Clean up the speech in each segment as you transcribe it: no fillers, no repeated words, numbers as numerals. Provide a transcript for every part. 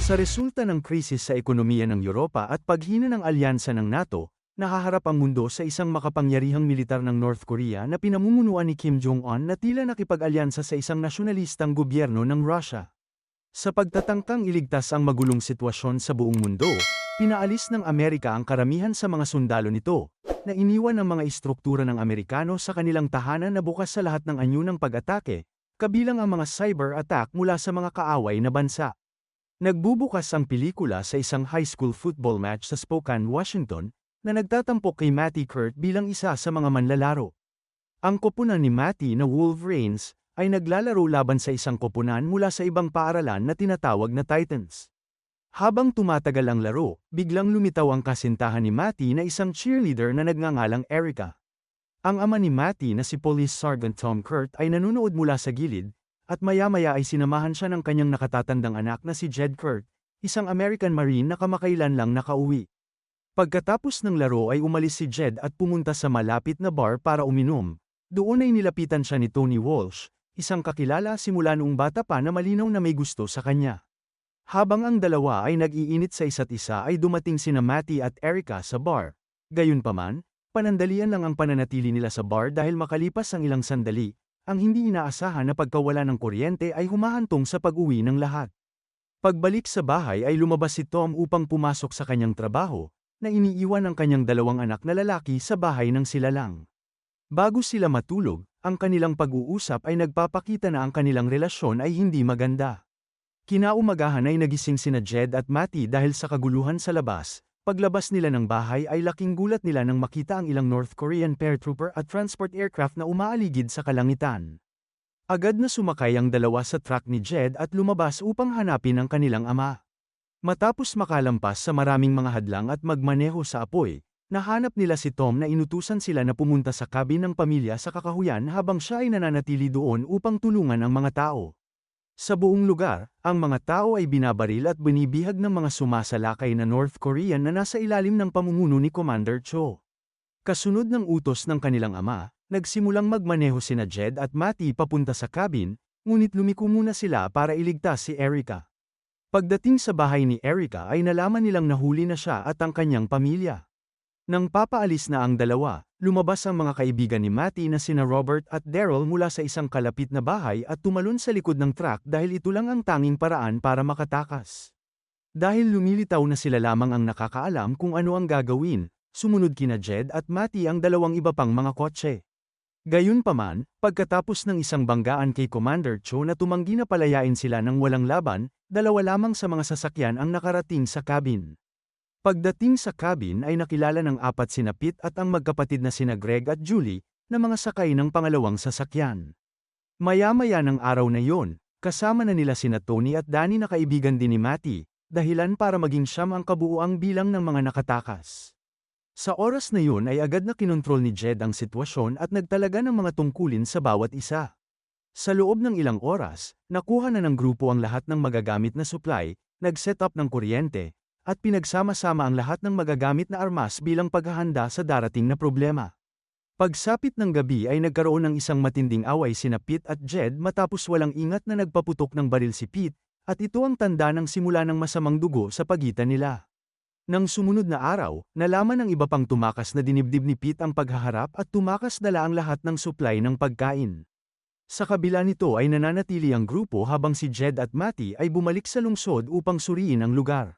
Sa resulta ng krisis sa ekonomiya ng Europa at paghina ng alyansa ng NATO, nahaharap ang mundo sa isang makapangyarihang militar ng North Korea na pinamumunuan ni Kim Jong-un na tila nakipag-alyansa sa isang nasyonalistang gobyerno ng Russia. Sa pagtatangkang iligtas ang magulong sitwasyon sa buong mundo, pinaalis ng Amerika ang karamihan sa mga sundalo nito, na iniwan ang mga istruktura ng Amerikano sa kanilang tahanan na bukas sa lahat ng anyo ng pag-atake, kabilang ang mga cyber attack mula sa mga kaaway na bansa. Nagbubukas ang pelikula sa isang high school football match sa Spokane, Washington, na nagtatampok kay Matty Kurt bilang isa sa mga manlalaro. Ang koponan ni Matty na Wolverines ay naglalaro laban sa isang koponan mula sa ibang paaralan na tinatawag na Titans. Habang tumatagal ang laro, biglang lumitaw ang kasintahan ni Matty na isang cheerleader na nagngangalang Erica. Ang ama ni Matty na si Police Sergeant Tom Kurt ay nanonood mula sa gilid, at maya-maya ay sinamahan siya ng kanyang nakatatandang anak na si Jed Kurt, isang American Marine na kamakailan lang nakauwi. Pagkatapos ng laro ay umalis si Jed at pumunta sa malapit na bar para uminom. Doon ay nilapitan siya ni Tony Walsh, isang kakilala simula noong bata pa na malinaw na may gusto sa kanya. Habang ang dalawa ay nag-iinit sa isa't isa ay dumating sina Matty at Erica sa bar. Gayunpaman, panandalian lang ang pananatili nila sa bar dahil makalipas ang ilang sandali, ang hindi inaasahan na pagkawala ng kuryente ay humahantong sa pag-uwi ng lahat. Pagbalik sa bahay ay lumabas si Tom upang pumasok sa kanyang trabaho, na iniiwan ang kanyang dalawang anak na lalaki sa bahay ng sila lang. Bago sila matulog, ang kanilang pag-uusap ay nagpapakita na ang kanilang relasyon ay hindi maganda. Kinaumagahan ay nagising sina Jed at Matty dahil sa kaguluhan sa labas. Paglabas nila ng bahay ay laking gulat nila nang makita ang ilang North Korean paratrooper at transport aircraft na umaaligid sa kalangitan. Agad na sumakay ang dalawa sa truck ni Jed at lumabas upang hanapin ang kanilang ama. Matapos makalampas sa maraming mga hadlang at magmaneho sa apoy, nahanap nila si Tom na inutusan sila na pumunta sa cabin ng pamilya sa kakahuyan habang siya ay nananatili doon upang tulungan ang mga tao. Sa buong lugar, ang mga tao ay binabaril at binibihag ng mga sumasalakay na North Korean na nasa ilalim ng pamumuno ni Commander Cho. Kasunod ng utos ng kanilang ama, nagsimulang magmaneho sina Jed at Matty papunta sa cabin, ngunit lumiko muna sila para iligtas si Erica. Pagdating sa bahay ni Erica ay nalaman nilang nahuli na siya at ang kanyang pamilya. Nang papaalis na ang dalawa, lumabas ang mga kaibigan ni Matty na sina Robert at Daryl mula sa isang kalapit na bahay at tumalon sa likod ng truck dahil ito lang ang tanging paraan para makatakas. Dahil lumilitaw na sila lamang ang nakakaalam kung ano ang gagawin, sumunod kina Jed at Matty ang dalawang iba pang mga kotse. Gayunpaman, pagkatapos ng isang banggaan kay Commander Cho na tumanggi na palayain sila ng walang laban, dalawa lamang sa mga sasakyan ang nakarating sa cabin. Pagdating sa cabin ay nakilala ng apat sina Pete at ang magkapatid na sina Greg at Julie, na mga sakay ng pangalawang sasakyan. Maya-maya ng araw na yon, kasama na nila sina Tony at Danny na kaibigan din ni Matty, dahilan para maging siyam ang kabuuang bilang ng mga nakatakas. Sa oras na yun ay agad na kinontrol ni Jed ang sitwasyon at nagtalaga ng mga tungkulin sa bawat isa. Sa loob ng ilang oras, nakuha na ng grupo ang lahat ng magagamit na supply, nag-set up ng kuryente, at pinagsama-sama ang lahat ng magagamit na armas bilang paghahanda sa darating na problema. Pagsapit ng gabi ay nagkaroon ng isang matinding away sina Pete at Jed matapos walang ingat na nagpaputok ng baril si Pete, at ito ang tanda ng simula ng masamang dugo sa pagitan nila. Nang sumunod na araw, nalaman ng iba pang tumakas na dinibdib ni Pete ang paghaharap at tumakas dala ang lahat ng supply ng pagkain. Sa kabila nito ay nananatili ang grupo habang si Jed at Matty ay bumalik sa lungsod upang suriin ang lugar.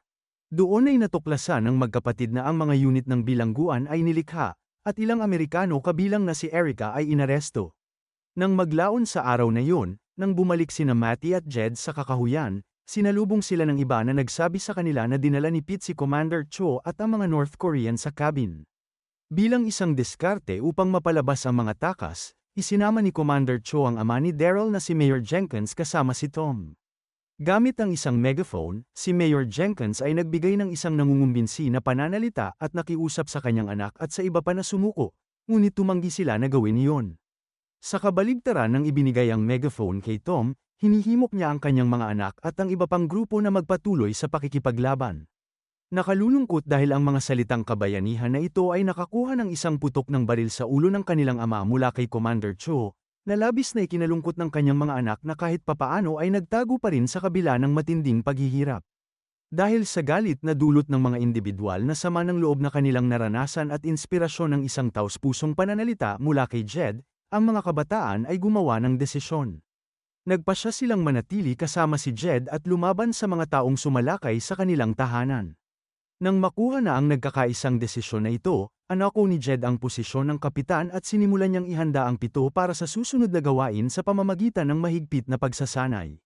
Doon ay natuklasan ng magkapatid na ang mga unit ng bilangguan ay nilikha, at ilang Amerikano kabilang na si Erica ay inaresto. Nang maglaon sa araw na yun, nang bumalik sina Matty at Jed sa kakahuyan, sinalubong sila ng iba na nagsabi sa kanila na dinala ni Pete si Commander Cho at ang mga North Korean sa cabin. Bilang isang diskarte upang mapalabas ang mga takas, isinama ni Commander Cho ang ama ni Daryl na si Mayor Jenkins kasama si Tom. Gamit ang isang megaphone, si Mayor Jenkins ay nagbigay ng isang nangungumbinsi na pananalita at nakiusap sa kanyang anak at sa iba pa na sumuko, ngunit tumanggi sila na gawin iyon. Sa kabaligtaran ng ibinigay ang megaphone kay Tom, hinihimok niya ang kanyang mga anak at ang iba pang grupo na magpatuloy sa pakikipaglaban. Nakalulungkot dahil ang mga salitang kabayanihan na ito ay nakakuha ng isang putok ng baril sa ulo ng kanilang ama mula kay Commander Cho, na labis na ikinalungkot ng kanyang mga anak na kahit papaano ay nagtago pa rin sa kabila ng matinding paghihirap. Dahil sa galit na dulot ng mga individual na sama ng loob na kanilang naranasan at inspirasyon ng isang taus-pusong pananalita mula kay Jed, ang mga kabataan ay gumawa ng desisyon. Nagpasya silang manatili kasama si Jed at lumaban sa mga taong sumalakay sa kanilang tahanan. Nang makuha na ang nagkakaisang desisyon na ito, anako ni Jed ang posisyon ng kapitan at sinimulan niyang ihanda ang pito para sa susunod na gawain sa pamamagitan ng mahigpit na pagsasanay.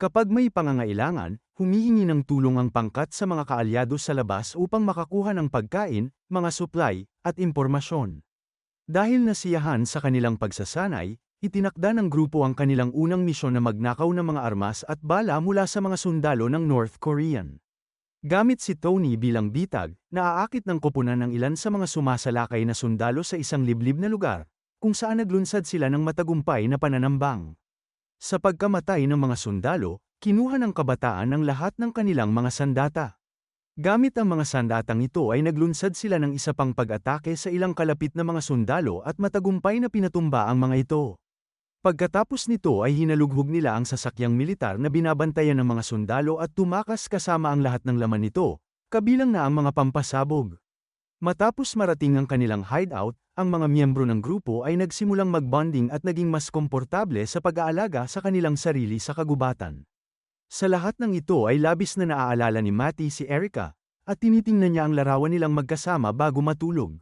Kapag may pangangailangan, humihingi ng tulong ang pangkat sa mga kaalyado sa labas upang makakuha ng pagkain, mga supply, at impormasyon. Dahil nasiyahan sa kanilang pagsasanay, itinakda ng grupo ang kanilang unang misyon na magnakaw ng mga armas at bala mula sa mga sundalo ng North Korean. Gamit si Tony bilang bitag, naaakit ng koponan ng ilan sa mga sumasalakay na sundalo sa isang liblib na lugar, kung saan naglunsad sila ng matagumpay na pananambang. Sa pagkamatay ng mga sundalo, kinuha ng kabataan ang lahat ng kanilang mga sandata. Gamit ang mga sandatang ito ay naglunsad sila ng isa pang pag-atake sa ilang kalapit na mga sundalo at matagumpay na pinatumba ang mga ito. Pagkatapos nito ay hinalughog nila ang sasakyang militar na binabantayan ng mga sundalo at tumakas kasama ang lahat ng laman nito, kabilang na ang mga pampasabog. Matapos marating ang kanilang hideout, ang mga miyembro ng grupo ay nagsimulang mag-bonding at naging mas komportable sa pag-aalaga sa kanilang sarili sa kagubatan. Sa lahat ng ito ay labis na naaalala ni Matty si Erica, at tinitingnan niya ang larawan nilang magkasama bago matulog.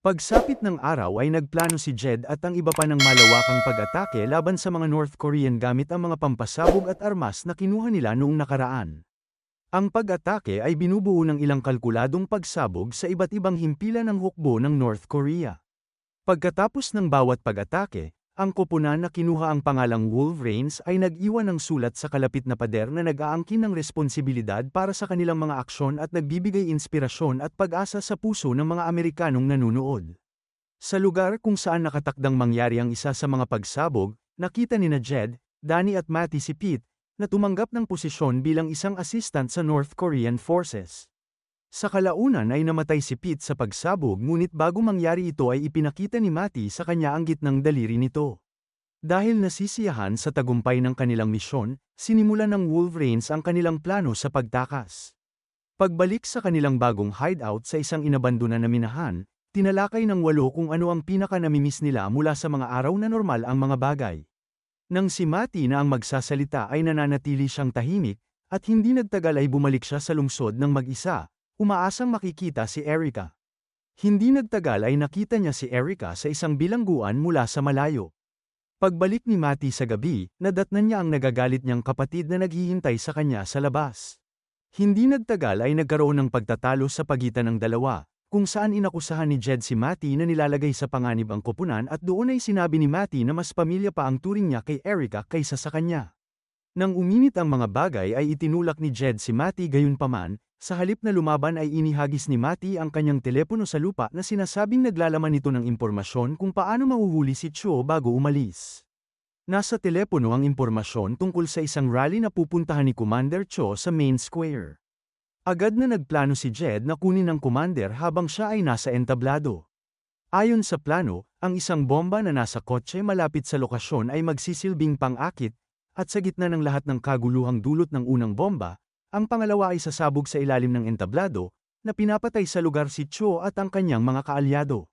Pagsapit ng araw ay nagplano si Jed at ang iba pa ng malawakang pag-atake laban sa mga North Korean gamit ang mga pampasabog at armas na kinuha nila noong nakaraan. Ang pag-atake ay binubuo ng ilang kalkuladong pagsabog sa iba't ibang himpilan ng hukbo ng North Korea. Pagkatapos ng bawat pag-atake, ang koponan na kinuha ang pangalang Wolverines ay nag-iwan ng sulat sa kalapit na pader na nag-aangkin ng responsibilidad para sa kanilang mga aksyon at nagbibigay inspirasyon at pag-asa sa puso ng mga Amerikanong nanunood. Sa lugar kung saan nakatakdang mangyari ang isa sa mga pagsabog, nakita nina Jed, Danny at Matty si Pete, na tumanggap ng posisyon bilang isang assistant sa North Korean forces. Sa kalaunan ay namatay si Pete sa pagsabog ngunit bago mangyari ito ay ipinakita ni Matty sa kanya ang gitnang daliri nito. Dahil nasisiyahan sa tagumpay ng kanilang misyon, sinimulan ng Wolverines ang kanilang plano sa pagtakas. Pagbalik sa kanilang bagong hideout sa isang inabandonan na minahan, tinalakay ng 8 kung ano ang pinaka-namimiss nila mula sa mga araw na normal ang mga bagay. Nang si Matty na ang magsasalita ay nananatili siyang tahimik, at hindi nagtagal ay bumalik siya sa lungsod ng mag-isa, umaasang makikita si Erica. Hindi nagtagal ay nakita niya si Erica sa isang bilangguan mula sa malayo. Pagbalik ni Matty sa gabi, nadatnan niya ang nagagalit niyang kapatid na naghihintay sa kanya sa labas. Hindi nagtagal ay nagkaroon ng pagtatalo sa pagitan ng dalawa, kung saan inakusahan ni Jed si Matty na nilalagay sa panganib ang koponan at doon ay sinabi ni Matty na mas pamilya pa ang turing niya kay Erica kaysa sa kanya. Nang uminit ang mga bagay ay itinulak ni Jed si Matty gayunpaman, sa halip na lumaban ay inihagis ni Matty ang kanyang telepono sa lupa na sinasabing naglalaman nito ng impormasyon kung paano mahuhuli si Cho bago umalis. Nasa telepono ang impormasyon tungkol sa isang rally na pupuntahan ni Commander Cho sa Main Square. Agad na nagplano si Jed na kunin ng commander habang siya ay nasa entablado. Ayon sa plano, ang isang bomba na nasa kotse malapit sa lokasyon ay magsisilbing pang-akit, at sa gitna ng lahat ng kaguluhang dulot ng unang bomba, ang pangalawa ay sasabog sa ilalim ng entablado, na pinapatay sa lugar si Cho at ang kanyang mga kaalyado.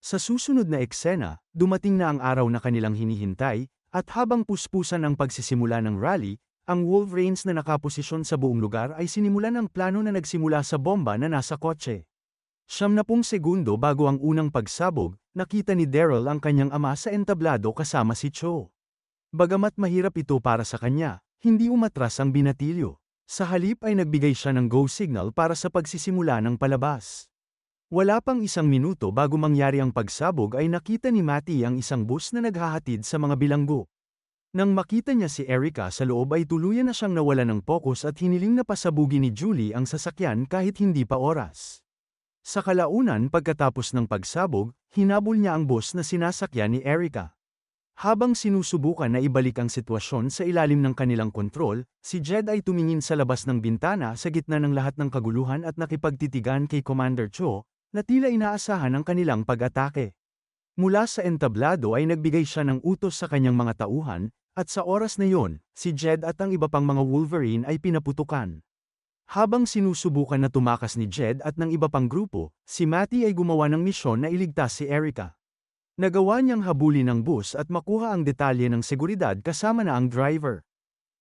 Sa susunod na eksena, dumating na ang araw na kanilang hinihintay, at habang puspusan ang pagsisimula ng rally, ang Wolverines na nakaposisyon sa buong lugar ay sinimulan ang plano na nagsimula sa bomba na nasa kotse. 70 segundo bago ang unang pagsabog, nakita ni Daryl ang kanyang ama sa entablado kasama si Cho. Bagamat mahirap ito para sa kanya, hindi umatras ang binatilyo. Sa halip ay nagbigay siya ng go signal para sa pagsisimula ng palabas. Wala pang 1 minuto bago mangyari ang pagsabog ay nakita ni Matty ang isang bus na naghahatid sa mga bilanggo. Nang makita niya si Erica sa loob ay tuluyan na siyang nawala ng pokus at hiniling na pasabugin ni Julie ang sasakyan kahit hindi pa oras. Sa kalaunan pagkatapos ng pagsabog, hinabol niya ang bus na sinasakyan ni Erica. Habang sinusubukan na ibalik ang sitwasyon sa ilalim ng kanilang kontrol, si Jed ay tumingin sa labas ng bintana sa gitna ng lahat ng kaguluhan at nakipagtitigan kay Commander Cho, na tila inaasahan ang kanilang pag-atake. Mula sa entablado ay nagbigay siya ng utos sa kanyang mga tauhan, at sa oras na yon, si Jed at ang iba pang mga Wolverine ay pinaputukan. Habang sinusubukan na tumakas ni Jed at ng iba pang grupo, si Matty ay gumawa ng misyon na iligtas si Erica. Nagawa niyang habulin ang bus at makuha ang detalye ng seguridad kasama na ang driver.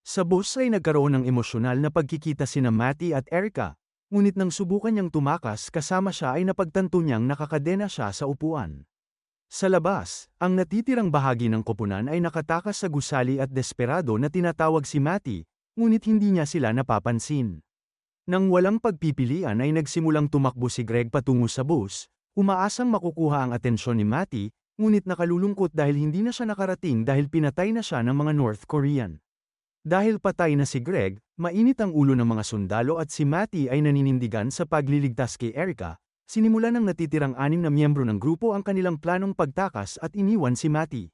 Sa bus ay nagkaroon ng emosyonal na pagkikita sina Matty at Erica, ngunit nang subukan niyang tumakas kasama siya ay napagtanto niyang nakakadena siya sa upuan. Sa labas, ang natitirang bahagi ng koponan ay nakatakas sa gusali at desperado na tinatawag si Matty, ngunit hindi niya sila napapansin. Nang walang pagpipilian ay nagsimulang tumakbo si Greg patungo sa bus, umaasang makukuha ang atensyon ni Matty, ngunit nakalulungkot dahil hindi na siya nakarating dahil pinatay na siya ng mga North Korean. Dahil patay na si Greg, mainit ang ulo ng mga sundalo at si Matty ay naninindigan sa pagliligtas kay Erica. Sinimulan ng natitirang 6 na miyembro ng grupo ang kanilang planong pagtakas at iniwan si Matty.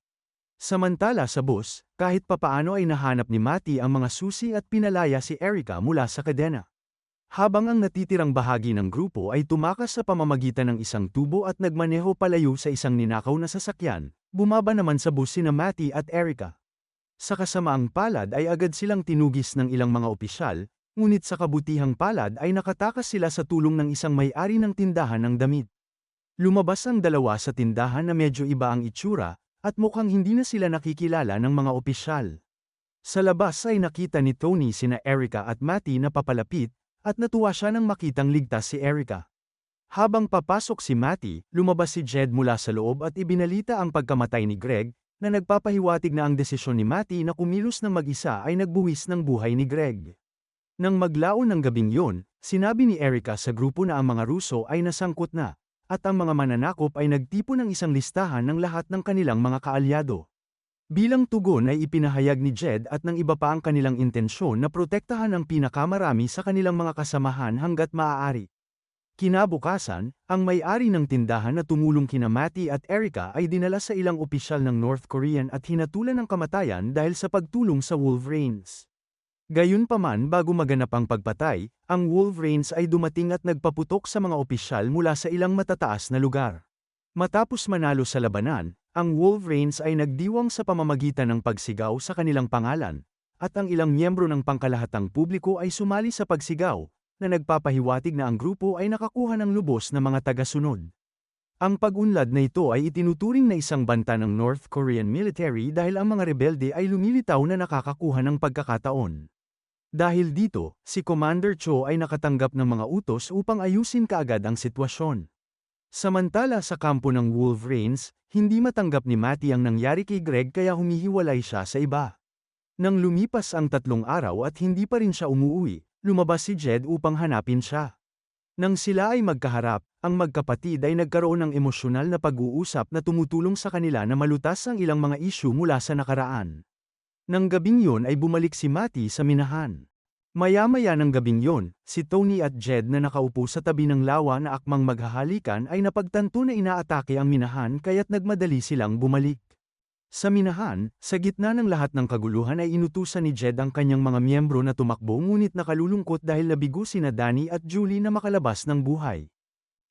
Samantala sa bus, kahit papaano ay nahanap ni Matty ang mga susi at pinalaya si Erica mula sa kadena. Habang ang natitirang bahagi ng grupo ay tumakas sa pamamagitan ng isang tubo at nagmaneho palayo sa isang ninakaw na sasakyan, bumaba naman sa bus sina Matty at Erica. Sa kasamaang palad ay agad silang tinugis ng ilang mga opisyal, ngunit sa kabutihang palad ay nakatakas sila sa tulong ng isang may-ari ng tindahan ng damit. Lumabas ang dalawa sa tindahan na medyo iba ang itsura, at mukhang hindi na sila nakikilala ng mga opisyal. Sa labas ay nakita ni Tony sina Erica at Matty na papalapit, at natuwa siya nang makitang ligtas si Erica. Habang papasok si Matty, lumabas si Jed mula sa loob at ibinalita ang pagkamatay ni Greg, na nagpapahiwatig na ang desisyon ni Matty na kumilos ng mag-isa ay nagbuwis ng buhay ni Greg. Nang maglaon ng gabing yun, sinabi ni Erica sa grupo na ang mga Ruso ay nasangkot na, at ang mga mananakop ay nagtipon ng isang listahan ng lahat ng kanilang mga kaalyado. Bilang tugon ay ipinahayag ni Jed at ng iba pa ang kanilang intensyon na protektahan ang pinakamarami sa kanilang mga kasamahan hanggat maaari. Kinabukasan, ang may-ari ng tindahan na tumulong kina Matty at Erica ay dinala sa ilang opisyal ng North Korean at hinatulan ng kamatayan dahil sa pagtulong sa Wolverines. Gayunpaman bago maganap ang pagpatay, ang Wolverines ay dumating at nagpaputok sa mga opisyal mula sa ilang matataas na lugar. Matapos manalo sa labanan, ang Wolverines ay nagdiwang sa pamamagitan ng pagsigaw sa kanilang pangalan, at ang ilang miyembro ng pangkalahatang publiko ay sumali sa pagsigaw, na nagpapahiwatig na ang grupo ay nakakuha ng lubos na mga tagasunod. Ang pag-unlad na ito ay itinuturing na isang banta ng North Korean military dahil ang mga rebelde ay lumilitaw na nakakakuha ng pagkakataon. Dahil dito, si Commander Cho ay nakatanggap ng mga utos upang ayusin kaagad ang sitwasyon. Samantala sa kampo ng Wolverines, hindi matanggap ni Matty ang nangyari kay Greg kaya humihiwalay siya sa iba. Nang lumipas ang 3 araw at hindi pa rin siya umuwi, lumabas si Jed upang hanapin siya. Nang sila ay magkaharap, ang magkapatid ay nagkaroon ng emosyonal na pag-uusap na tumutulong sa kanila na malutas ang ilang mga isyu mula sa nakaraan. Nang gabing yun ay bumalik si Matty sa minahan. Maya-maya ng gabing yon, si Tony at Jed na nakaupo sa tabi ng lawa na akmang maghahalikan ay napagtanto na inaatake ang minahan kaya't nagmadali silang bumalik. Sa minahan, sa gitna ng lahat ng kaguluhan ay inutusan ni Jed ang kanyang mga miyembro na tumakbo ngunit nakalulungkot dahil nabigo sina Danny at Julie na makalabas ng buhay.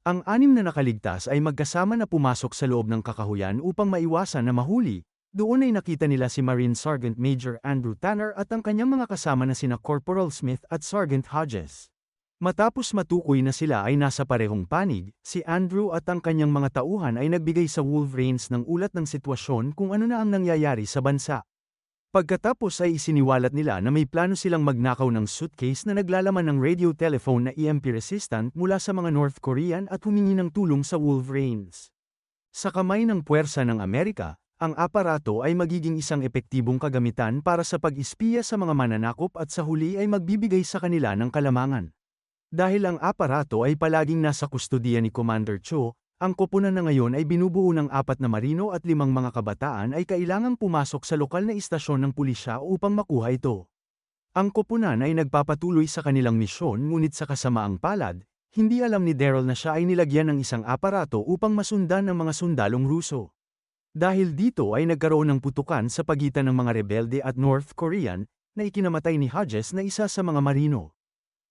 Ang 6 na nakaligtas ay magkasama na pumasok sa loob ng kakahuyan upang maiwasan na mahuli. Doon ay nakita nila si Marine Sergeant Major Andrew Tanner at ang kanyang mga kasama na sina Corporal Smith at Sergeant Hodges. Matapos matukoy na sila ay nasa parehong panig, si Andrew at ang kanyang mga tauhan ay nagbigay sa Wolverines ng ulat ng sitwasyon kung ano na ang nangyayari sa bansa. Pagkatapos ay isiniwalat nila na may plano silang magnakaw ng suitcase na naglalaman ng radio telephone na EMP resistant mula sa mga North Korean at humingi ng tulong sa Wolverines. Sa kamay ng puwersa ng Amerika, ang aparato ay magiging isang epektibong kagamitan para sa pag-espiya sa mga mananakop at sa huli ay magbibigay sa kanila ng kalamangan. Dahil ang aparato ay palaging nasa kustodiya ni Commander Cho, ang koponan na ngayon ay binubuo ng 4 na marino at 5 mga kabataan ay kailangang pumasok sa lokal na istasyon ng pulisya upang makuha ito. Ang koponan ay nagpapatuloy sa kanilang misyon ngunit sa kasamaang palad, hindi alam ni Daryl na siya ay nilagyan ng isang aparato upang masundan ng mga sundalong Ruso. Dahil dito ay nagkaroon ng putukan sa pagitan ng mga rebelde at North Korean, na ikinamatay ni Hodges na isa sa mga marino.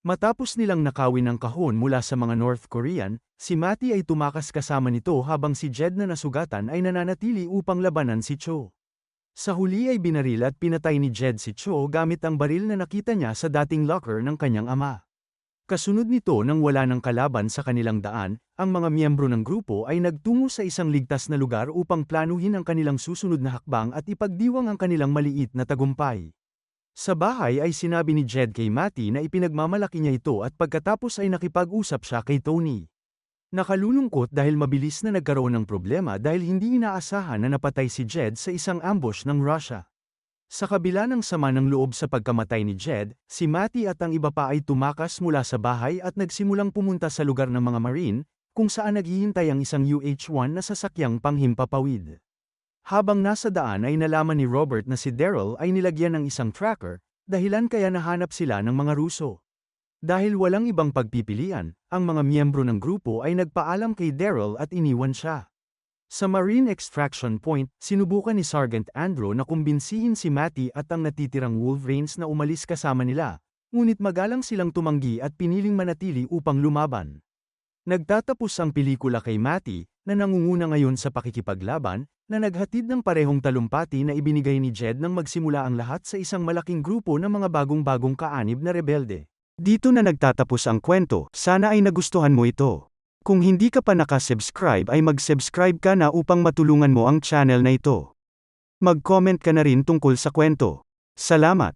Matapos nilang nakawin ang kahon mula sa mga North Korean, si Matty ay tumakas kasama nito habang si Jed na nasugatan ay nananatili upang labanan si Cho. Sa huli ay binaril at pinatay ni Jed si Cho gamit ang baril na nakita niya sa dating locker ng kanyang ama. Kasunod nito nang wala ng kalaban sa kanilang daan, ang mga miyembro ng grupo ay nagtungo sa isang ligtas na lugar upang planuhin ang kanilang susunod na hakbang at ipagdiwang ang kanilang maliit na tagumpay. Sa bahay ay sinabi ni Jed kay Matty na ipinagmamalaki niya ito at pagkatapos ay nakipag-usap siya kay Tony. Nakalulungkot dahil mabilis na nagkaroon ng problema dahil hindi inaasahan na napatay si Jed sa isang ambush ng Russia. Sa kabila ng sama ng loob sa pagkamatay ni Jed, si Matty at ang iba pa ay tumakas mula sa bahay at nagsimulang pumunta sa lugar ng mga Marine, kung saan naghihintay ang isang UH-1 na sasakyang panghimpapawid. Habang nasa daan ay nalaman ni Robert na si Daryl ay nilagyan ng isang tracker, dahilan kaya nahanap sila ng mga Ruso. Dahil walang ibang pagpipilian, ang mga miyembro ng grupo ay nagpaalam kay Daryl at iniwan siya. Sa Marine Extraction Point, sinubukan ni Sergeant Andrew na kumbinsihin si Matty at ang natitirang Wolverines na umalis kasama nila, ngunit magalang silang tumanggi at piniling manatili upang lumaban. Nagtatapos ang pelikula kay Matty, na nangunguna ngayon sa pakikipaglaban, na naghatid ng parehong talumpati na ibinigay ni Jed nang magsimula ang lahat sa isang malaking grupo ng mga bagong-bagong kaanib na rebelde. Dito na nagtatapos ang kwento, sana ay nagustuhan mo ito. Kung hindi ka pa nakasubscribe ay mag-subscribe ka na upang matulungan mo ang channel na ito. Mag-comment ka na rin tungkol sa kwento. Salamat!